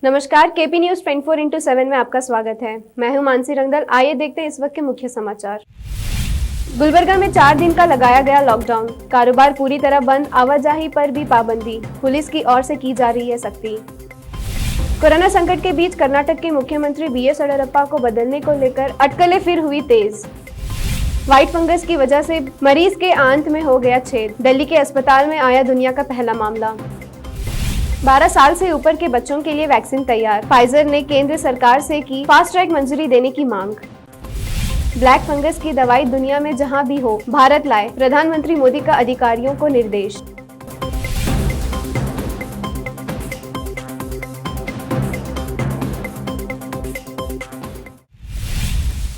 नमस्कार, KP news 24x7 में आपका स्वागत है। मैं हूं मानसी रंगदल। आइए देखते हैं इस वक्त के मुख्य समाचार। गुलबर्गा में 4 दिन का लगाया गया लॉकडाउन, कारोबार पूरी तरह बंद, आवाजाही पर भी पाबंदी, पुलिस की ओर से की जा रही है सख्ती। कोरोना संकट के बीच कर्नाटक के मुख्यमंत्री बीएस येडियुरप्पा को बदलने को लेकर अटकलें फिर हुई तेज। व्हाइट फंगस की वजह से मरीज के आंत में हो गया छेद, दिल्ली के अस्पताल में आया दुनिया का पहला मामला। 12 साल से ऊपर के बच्चों के लिए वैक्सीन तैयार, फाइजर ने केंद्र सरकार से की फास्ट ट्रैक मंजूरी देने की मांग। ब्लैक फंगस की दवाई दुनिया में जहां भी हो भारत लाए, प्रधानमंत्री मोदी का अधिकारियों को निर्देश।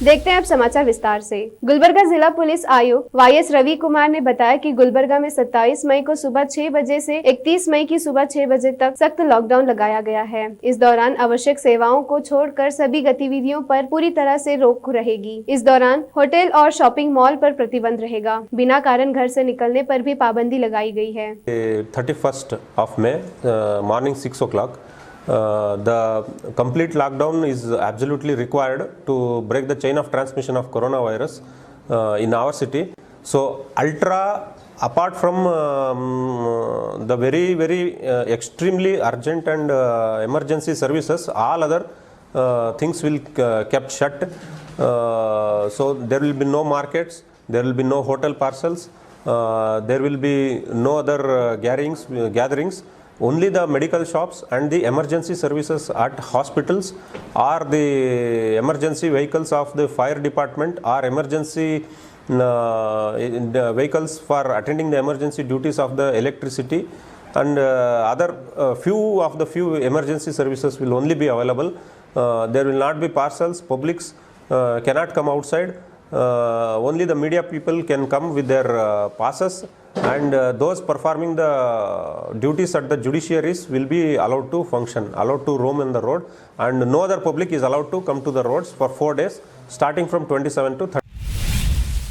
देखते हैं अब समाचार विस्तार से। गुलबर्गा जिला पुलिस आयुक्त वाईएस रवि कुमार ने बताया कि गुलबर्गा में 27 मई को सुबह 6 बजे से 31 मई की सुबह 6 बजे तक सख्त लॉकडाउन लगाया गया है। इस दौरान आवश्यक सेवाओं को छोड़कर सभी गतिविधियों पर पूरी तरह से रोक रहेगी। इस दौरान होटल और शॉपिंग मॉल पर प्रतिबंध रहेगा। बिना कारण घर से निकलने पर भी पाबंदी लगाई गई है। 31st of May, morning 6 o'clock. The complete lockdown is absolutely required to break the chain of transmission of coronavirus in our city. So ultra, apart from the very extremely urgent and emergency services, all other things will kept shut. So there will be no markets, there will be no hotel parcels, there will be no other gatherings. Only the medical shops and the emergency services at hospitals or the emergency vehicles of the fire department or emergency vehicles for attending the emergency duties of the electricity and other few emergency services will only be available. There will not be parcels, publics cannot come outside. Only the media people can come with their passes, and those performing the duties at the judiciaries will be allowed to function, allowed to roam in the road, and no other public is allowed to come to the roads for 4 days starting from 27 to 30.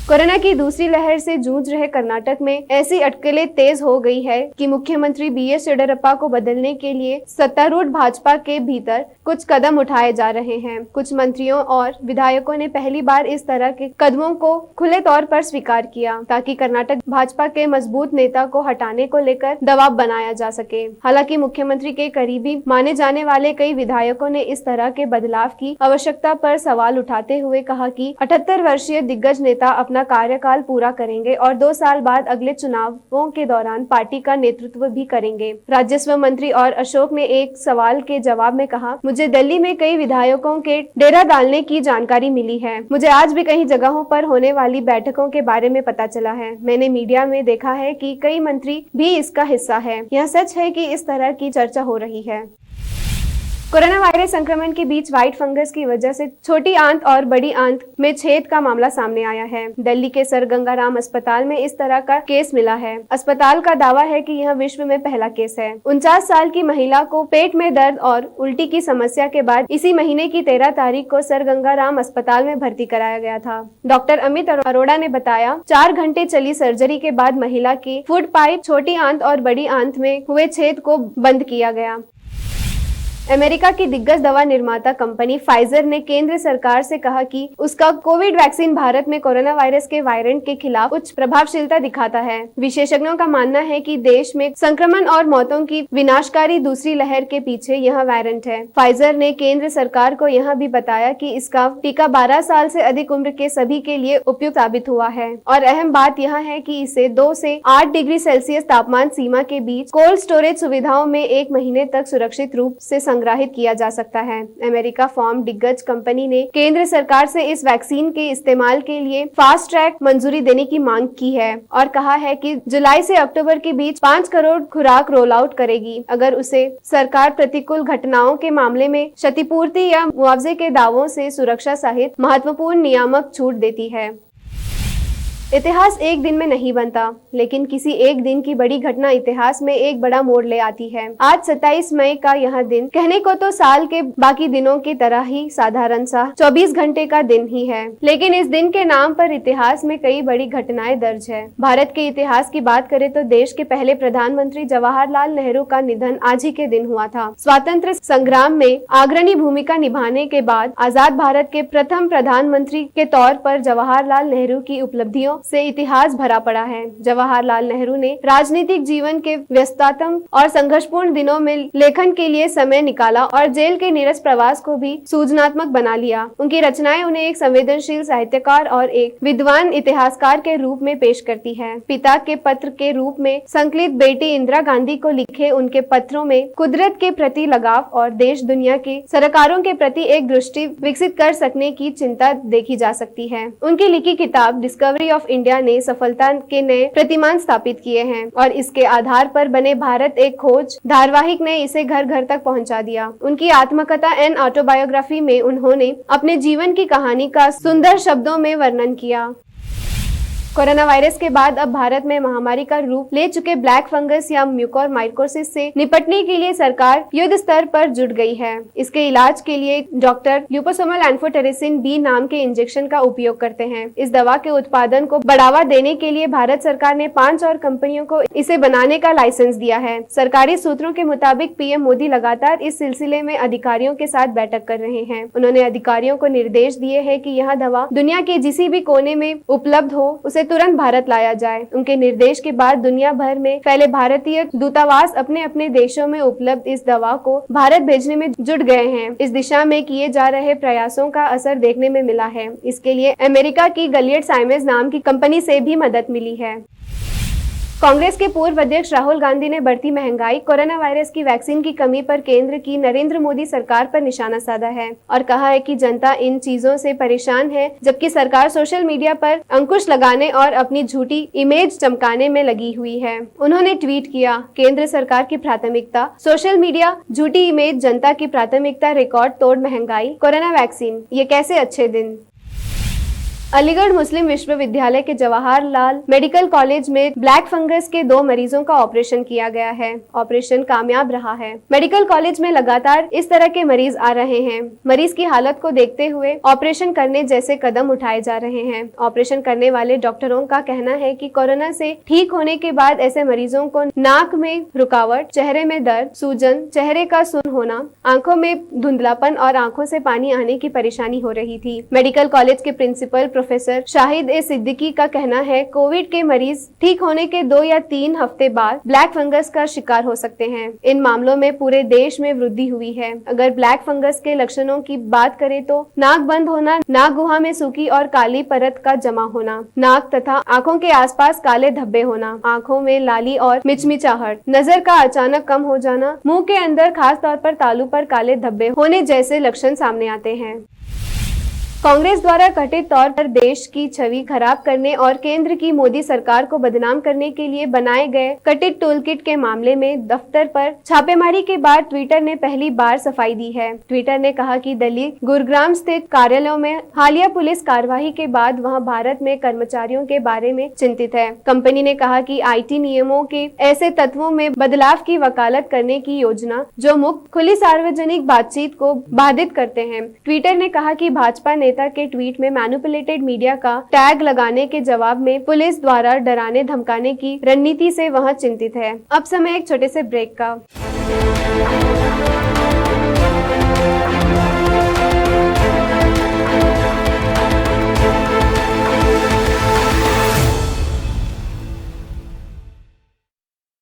Corona की दूसरी लहर से जूझ रहे कर्नाटक में ऐसी अटकलें तेज हो गई है कि मुख्यमंत्री बीएस येडियुरप्पा को बदलने के लिए सत्तारूढ़ भाजपा के भीतर कुछ कदम उठाए जा रहे हैं। कुछ मंत्रियों और विधायकों ने पहली बार इस तरह के कदमों को खुले तौर पर स्वीकार किया ताकि कर्नाटक भाजपा के मजबूत नेता को हटाने को लेकर दबाव बनाया जा सके। हालांकि मुख्यमंत्री के करीबी माने जाने वाले कई विधायकों ने इस तरह के बदलाव की आवश्यकता पर सवाल उठाते हुए कहा कि 78 वर्षीय दिग्गज नेता अपना कार्यकाल पूरा करेंगे और 2 साल बाद अगले चुनावों के दौरान पार्टी का नेतृत्व भी करेंगे। राजस्व मंत्री और अशोक ने एक सवाल के जवाब में कहा, मुझे दिल्ली में कई विधायकों के डेरा डालने की जानकारी मिली है। मुझे आज भी कई जगहों पर होने वाली बैठकों के बारे में पता चला है। मैंने मीडिया में देखा है कि कई मंत्री भी इसका हिस्सा है। यह सच है कि इस तरह की चर्चा हो रही है। कोरोना वायरस संक्रमण के बीच व्हाइट फंगस की वजह से छोटी आंत और बड़ी आंत में छेद का मामला सामने आया है। दिल्ली के सर गंगाराम अस्पताल में इस तरह का केस मिला है। अस्पताल का दावा है कि यह विश्व में पहला केस है। 49 साल की महिला को पेट में दर्द और उल्टी की समस्या के बाद इसी महीने की 13 तारीख को सर गंगाराम अस्पताल में भर्ती कराया गया था। डॉक्टर अमित अरोड़ा ने बताया, 4 घंटे चली सर्जरी के बाद महिला की फूड पाइप, छोटी आंत और बड़ी आंत में हुए छेद को बंद किया गया। अमेरिका की दिग्गज दवा निर्माता कंपनी फाइजर ने केंद्र सरकार से कहा कि उसका कोविड वैक्सीन भारत में कोरोना वायरस के वायरेंट के खिलाफ उच्च प्रभावशीलता दिखाता है। विशेषज्ञों का मानना है कि देश में संक्रमण और मौतों की विनाशकारी दूसरी लहर के पीछे यह वायरेंट है। फाइजर ने केंद्र सरकार को यह भी बताया कि इसका टीका 12 साल से अधिक उम्र के सभी के लिए उपयुक्त साबित हुआ है और अहम बात यह है कि इसे 2 से 8 डिग्री सेल्सियस तापमान सीमा के बीच कोल्ड स्टोरेज सुविधाओं में 1 महीने तक सुरक्षित रूप से संग्रहित किया जा सकता है। अमेरिका फार्म दिग्गज कंपनी ने केंद्र सरकार से इस वैक्सीन के इस्तेमाल के लिए फास्ट ट्रैक मंजूरी देने की मांग की है और कहा है कि जुलाई से अक्टूबर के बीच 5 करोड़ खुराक रोल आउट करेगी अगर उसे सरकार प्रतिकूल घटनाओं के मामले में क्षतिपूर्ति या मुआवजे के दावों से सुरक्षा सहित महत्वपूर्ण नियामक छूट देती है। इतिहास एक दिन में नहीं बनता, लेकिन किसी एक दिन की बड़ी घटना इतिहास में एक बड़ा मोड़ ले आती है। आज 27 मई का यह दिन कहने को तो साल के बाकी दिनों की तरह ही साधारण सा 24 घंटे का दिन ही है, लेकिन इस दिन के नाम पर इतिहास में कई बड़ी घटनाएं दर्ज है। भारत के इतिहास की बात करें तो देश के पहले प्रधानमंत्री जवाहरलाल नेहरू का निधन आज ही के दिन हुआ था। स्वतंत्र संग्राम में अग्रणी भूमिका निभाने के बाद आजाद भारत के प्रथम प्रधानमंत्री के तौर पर जवाहरलाल नेहरू की उपलब्धियों से इतिहास भरा पड़ा है। जवाहरलाल नेहरू ने राजनीतिक जीवन के व्यस्ततम और संघर्षपूर्ण दिनों में लेखन के लिए समय निकाला और जेल के नीरस प्रवास को भी सूजनात्मक बना लिया। उनकी रचनाएं उन्हें एक संवेदनशील साहित्यकार और एक विद्वान इतिहासकार के रूप में पेश करती है। पिता के पत्र के रूप में संकलित बेटी इंदिरा गांधी को लिखे उनके पत्रों में कुदरत के प्रति लगाव और देश दुनिया के सरकारों के प्रति एक दृष्टि विकसित कर सकने की चिंता देखी जा सकती है। उनकी लिखी किताब डिस्कवरी ऑफ इंडिया ने सफलता के नए प्रतिमान स्थापित किए हैं और इसके आधार पर बने भारत एक खोज धारावाहिक ने इसे घर घर तक पहुंचा दिया। उनकी आत्मकथा एन ऑटोबायोग्राफी में उन्होंने अपने जीवन की कहानी का सुंदर शब्दों में वर्णन किया। कोरोना वायरस के बाद अब भारत में महामारी का रूप ले चुके ब्लैक फंगस या म्यूकोरमाइकोसिस से निपटने के लिए सरकार युद्ध स्तर पर जुट गई है। इसके इलाज के लिए डॉक्टर ल्यूकोसोमल एन्फोटेरिसिन बी नाम के इंजेक्शन का उपयोग करते हैं। इस दवा के उत्पादन को बढ़ावा देने के लिए भारत सरकार ने 5 और कंपनियों को इसे बनाने का लाइसेंस दिया है। सरकारी सूत्रों के मुताबिक पीएम मोदी लगातार इस सिलसिले में अधिकारियों के साथ बैठक कर रहे हैं। उन्होंने अधिकारियों को निर्देश दिए हैं कि यह दवा दुनिया के जिस भी कोने में उपलब्ध हो उसे तुरंत भारत लाया जाए। उनके निर्देश के बाद दुनिया भर में फैले भारतीय दूतावास अपने अपने देशों में उपलब्ध इस दवा को भारत भेजने में जुट गए हैं। इस दिशा में किए जा रहे प्रयासों का असर देखने में मिला है। इसके लिए अमेरिका की गिलियड साइमेंस नाम की कंपनी से भी मदद मिली है। कांग्रेस के पूर्व अध्यक्ष राहुल गांधी ने बढ़ती महंगाई, कोरोना वायरस की वैक्सीन की कमी पर केंद्र की नरेंद्र मोदी सरकार पर निशाना साधा है और कहा है कि जनता इन चीजों से परेशान है, जबकि सरकार सोशल मीडिया पर अंकुश लगाने और अपनी झूठी इमेज चमकाने में लगी हुई है। उन्होंने ट्वीट किया, केंद्र सरकार की प्राथमिकता सोशल मीडिया, झूठी इमेज, जनता की प्राथमिकता रिकॉर्ड तोड़ महंगाई, कोरोना वैक्सीन, ये कैसे अच्छे दिन। अलीगढ़ मुस्लिम विश्वविद्यालय के जवाहरलाल मेडिकल कॉलेज में ब्लैक फंगस के 2 मरीजों का ऑपरेशन किया गया है। ऑपरेशन कामयाब रहा है। मेडिकल कॉलेज में लगातार इस तरह के मरीज आ रहे हैं। मरीज की हालत को देखते हुए ऑपरेशन करने जैसे कदम उठाए जा रहे हैं। ऑपरेशन करने वाले डॉक्टरों का कहना है कि कोरोना से ठीक होने के बाद ऐसे मरीजों को नाक में रुकावट, चेहरे में दर्द, सूजन, चेहरे का सुन्न होना, आंखों में धुंधलापन और आंखों से पानी आने की परेशानी हो रही थी। मेडिकल कॉलेज के प्रिंसिपल प्रोफेसर शाहिद ए सिद्दीकी का कहना है, कोविड के मरीज ठीक होने के 2 या 3 हफ्ते बाद ब्लैक फंगस का शिकार हो सकते हैं। इन मामलों में पूरे देश में वृद्धि हुई है। अगर ब्लैक फंगस के लक्षणों की बात करें तो नाक बंद होना, नाक गुहा में सूखी और काली परत का जमा होना, नाक तथा आंखों के आसपास काले धब्बे होना, आंखों में लाली और मिचमिचाहट, नजर का अचानक कम हो जाना, मुंह के अंदर खास तौर पर तालू पर काले धब्बे होने जैसे लक्षण सामने आते हैं। कांग्रेस द्वारा कथित तौर पर देश की छवि खराब करने और केंद्र की मोदी सरकार को बदनाम करने के लिए बनाए गए कथित टूलकिट के मामले में दफ्तर पर छापेमारी के बाद ट्विटर ने पहली बार सफाई दी है। ट्विटर ने कहा कि दिल्ली, गुरुग्राम स्थित कार्यालयों में हालिया पुलिस कार्रवाई के बाद वह भारत में कर्मचारियों के बारे में चिंतित है। कंपनी ने कहा कि आईटी नियमों के ऐसे तत्वों में बदलाव की वकालत करने की योजना जो मुक्त, खुली सार्वजनिक बातचीत को बाधित करते हैं। ट्विटर ने कहा कि भाजपा नेता के ट्वीट में मैनिपुलेटेड मीडिया का टैग लगाने के जवाब में पुलिस द्वारा डराने धमकाने की रणनीति से वह चिंतित है। अब समय एक छोटे से ब्रेक का।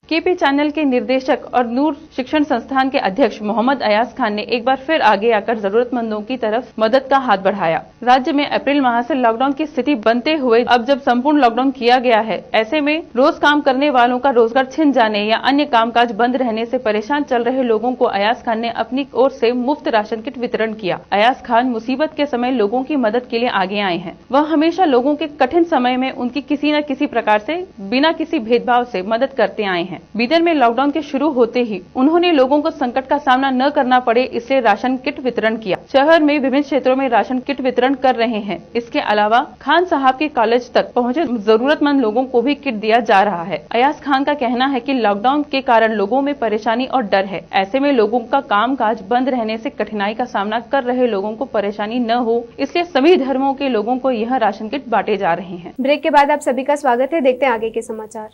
केपी चैनल के निर्देशक और नूर शिक्षण संस्थान के अध्यक्ष मोहम्मद अयाज खान ने एक बार फिर आगे आकर जरूरतमंदों की तरफ मदद का हाथ बढ़ाया। राज्य में अप्रैल माह से लॉकडाउन की स्थिति बनते हुए अब जब संपूर्ण लॉकडाउन किया गया है, ऐसे में रोज काम करने वालों का रोजगार छिन जाने या अन्य कामकाज बंद रहने से परेशान चल रहे लोगों को अयाज खान ने अपनी ओर से मुफ्त राशन किट वितरण किया। अयाज खान मुसीबत के समय लोगों की मदद के लिए आगे आए हैं। वह हमेशा लोगों के कठिन समय में उनकी किसी न किसी प्रकार से बिना किसी भेदभाव से मदद करते आए हैं। बीदर में लॉकडाउन के शुरू होते ही उन्होंने लोगों को संकट का सामना न करना पड़े इसलिए राशन किट वितरण किया। शहर में विभिन्न क्षेत्रों में राशन किट वितरण कर रहे हैं। इसके अलावा खान साहब के कॉलेज तक पहुँचे जरूरतमंद लोगों को भी किट दिया जा रहा है। अयाज खान का कहना है कि लॉकडाउन के कारण लोगों में परेशानी और डर है। ऐसे में लोगों का कामकाज बंद रहने से कठिनाई का सामना कर रहे लोगों को परेशानी न हो, इसलिए सभी धर्मों के लोगों को यह राशन किट बांटे जा रहे हैं। ब्रेक के बाद आप सभी का स्वागत है। देखते हैं आगे के समाचार।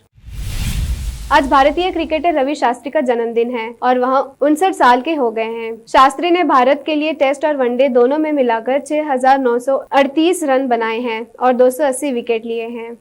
आज भारतीय क्रिकेटर रवि शास्त्री का जन्मदिन है और वह 59 साल के हो गए हैं। शास्त्री ने भारत के लिए टेस्ट और वनडे दोनों में मिलाकर 6,938 रन बनाए हैं और 280 विकेट लिए हैं।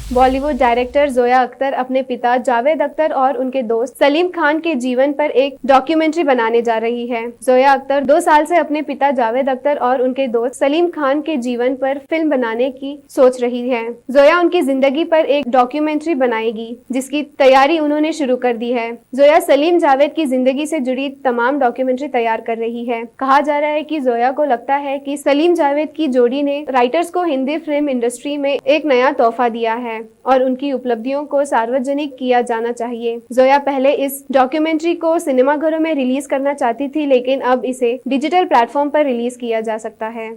बॉलीवुड डायरेक्टर जोया अख्तर अपने पिता जावेद अख्तर और उनके दोस्त सलीम खान के जीवन पर एक डॉक्यूमेंट्री बनाने जा रही है। जोया अख्तर 2 साल से अपने पिता जावेद अख्तर और उनके दोस्त सलीम खान के जीवन पर फिल्म बनाने की सोच रही है। जोया उनकी जिंदगी पर एक डॉक्यूमेंट्री बनाएगी, जिसकी तैयारी उन्होंने शुरू कर दी है। जोया सलीम जावेद की जिंदगी से जुड़ी तमाम डॉक्यूमेंट्री तैयार कर रही है। कहा जा रहा है कि जोया को लगता है कि सलीम जावेद की जोड़ी ने राइटर्स को हिंदी फिल्म इंडस्ट्री में एक नया तोहफा दिया है और उनकी उपलब्धियों को सार्वजनिक किया जाना चाहिए। जोया पहले इस डॉक्यूमेंट्री को सिनेमाघरों में रिलीज करना चाहती थी, लेकिन अब इसे डिजिटल प्लेटफॉर्म पर रिलीज किया जा सकता है।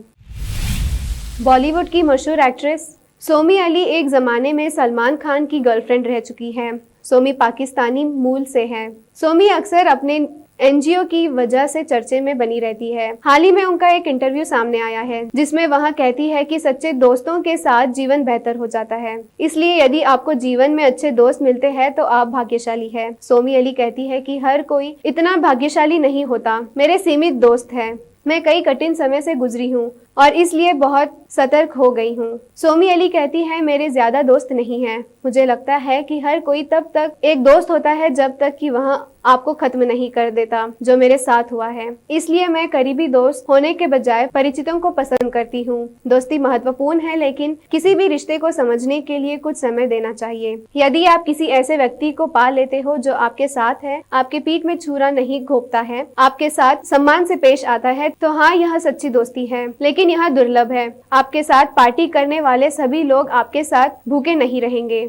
बॉलीवुड की मशहूर एक्ट्रेस सोमी अली एक जमाने में सलमान खान की गर्लफ्रेंड रह चुकी है। सोमी पाकिस्तानी मूल से है। सोमी अक्सर अपने एनजीओ की वजह से चर्चे में बनी रहती है। हाल ही में उनका एक इंटरव्यू सामने आया है, जिसमें वह कहती है कि सच्चे दोस्तों के साथ जीवन बेहतर हो जाता है, इसलिए यदि आपको जीवन में अच्छे दोस्त मिलते हैं तो आप भाग्यशाली है। सोमी अली कहती है कि हर कोई इतना भाग्यशाली नहीं होता। मेरे सीमित दोस्त हैं। मैं कई कठिन समय से गुजरी हूँ और इसलिए बहुत सतर्क हो गई हूँ। सोमी अली कहती है, मेरे ज्यादा दोस्त नहीं हैं। मुझे लगता है कि हर कोई तब तक एक दोस्त होता है जब तक कि वह आपको खत्म नहीं कर देता, जो मेरे साथ हुआ है। इसलिए मैं करीबी दोस्त होने के बजाय परिचितों को पसंद करती हूँ। दोस्ती महत्वपूर्ण है, लेकिन किसी भी रिश्ते को समझने के लिए कुछ समय देना चाहिए। यदि आप किसी ऐसे व्यक्ति को पा लेते हो जो आपके साथ है, आपके पीठ में छुरा नहीं घोंपता है, आपके साथ सम्मान से पेश आता है, तो हाँ, यह सच्ची दोस्ती है। लेकिन यह दुर्लभ है। आपके साथ पार्टी करने वाले सभी लोग आपके साथ भूखे नहीं रहेंगे।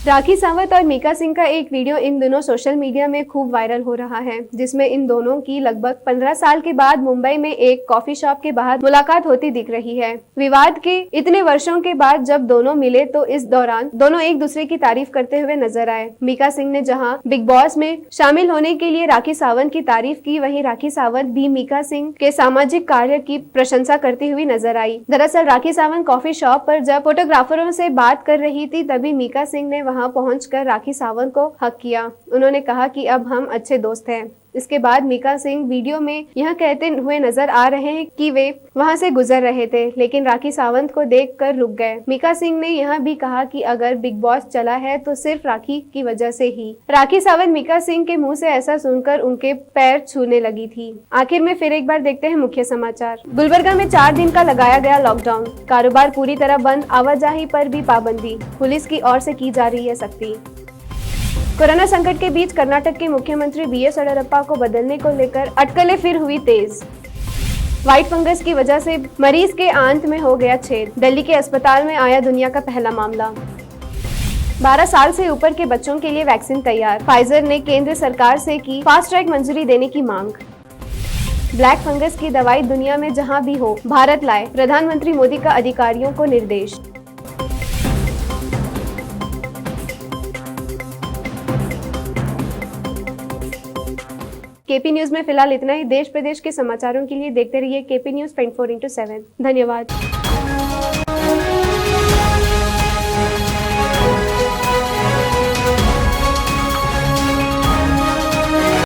राखी सावंत और मीका सिंह का एक वीडियो इन दिनों सोशल मीडिया में खूब वायरल हो रहा है, जिसमें इन दोनों की लगभग 15 साल के बाद मुंबई में एक कॉफी शॉप के बाहर मुलाकात होती दिख रही है। विवाद के इतने वर्षों के बाद जब दोनों मिले तो इस दौरान दोनों एक दूसरे की तारीफ करते हुए नजर आए। मीका सिंह ने जहां बिग बॉस में शामिल होने के लिए राखी सावंत की तारीफ की, वहीं राखी सावंत भी मीका सिंह के सामाजिक कार्य की प्रशंसा करती हुई नजर आई। दरअसल राखी सावंत कॉफी शॉप पर जब फोटोग्राफरों से बात कर रही थी, तभी मीका सिंह ने वहां पहुंचकर राखी सावंत को हक किया। उन्होंने कहा कि अब हम अच्छे दोस्त हैं। इसके बाद मीका सिंह वीडियो में यह कहते हुए नजर आ रहे हैं कि वे वहां से गुजर रहे थे, लेकिन राखी सावंत को देखकर रुक गए। मीका सिंह ने यह भी कहा कि अगर बिग बॉस चला है तो सिर्फ राखी की वजह से ही। राखी सावंत मीका सिंह के मुंह से ऐसा सुनकर उनके पैर छूने लगी थी। आखिर में फिर एक बार देखते हैं मुख्य समाचार। गुलबर्गा में 4 दिन का लगाया गया लॉकडाउन। कारोबार पूरी तरह बंद, आवाजाही पर भी पाबंदी। पुलिस की ओर से की जा रही है सख्ती। कोरोना संकट के बीच कर्नाटक के मुख्यमंत्री बीएस येडियुरप्पा को बदलने को लेकर अटकलें फिर हुई तेज। व्हाइट फंगस की वजह से मरीज के आंत में हो गया छेद। दिल्ली के अस्पताल में आया दुनिया का पहला मामला। 12 साल से ऊपर के बच्चों के लिए वैक्सीन तैयार। फाइजर ने केंद्र सरकार से की फास्ट ट्रैक मंजूरी देने की मांग। ब्लैक फंगस की दवाई दुनिया में जहां भी हो भारत लाए, प्रधानमंत्री मोदी का अधिकारियों को निर्देश। केपी न्यूज में फिलहाल इतना ही। देश प्रदेश के समाचारों के लिए देखते रहिए केपी न्यूज 24/7। धन्यवाद।